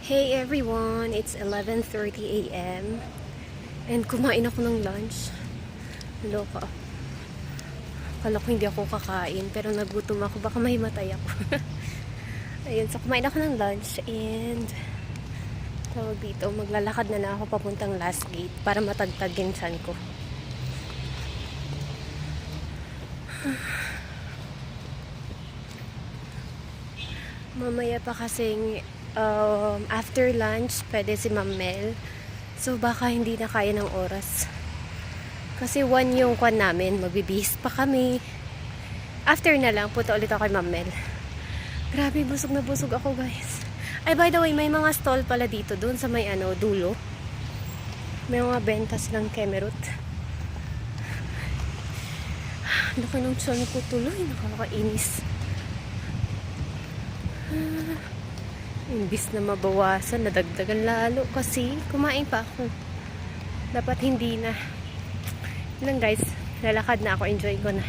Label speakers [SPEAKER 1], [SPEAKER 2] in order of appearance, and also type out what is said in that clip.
[SPEAKER 1] Hey everyone, it's 11:30 a.m. and kumain ako ng lunch. Loka. Akala ko hindi ako kakain pero nagutom ako, baka mahimatay ako. Ayun, so kumain ako ng lunch and tawag dito, maglalakad na ako papuntang last gate para matagtag yung tiyan ko. Mamaya pa kasing after lunch, pwede si Ma'am Mel. So, baka hindi na kaya ng oras. Kasi 1 yung kwan namin, magbibihis pa kami. After na lang, punta ulit ako kay Ma'am Mel. Grabe, busog na busog ako, guys. Ay, by the way, may mga stall pala dito, doon sa may dulo. May mga bentas ng kemerut. Laki ng tiyan ko tuloy, nakakainis. Imbis na mabawasan, nadagdagan lalo kasi kumain pa ako. Dapat hindi na. Yun lang guys, lalakad na ako, enjoy ko na.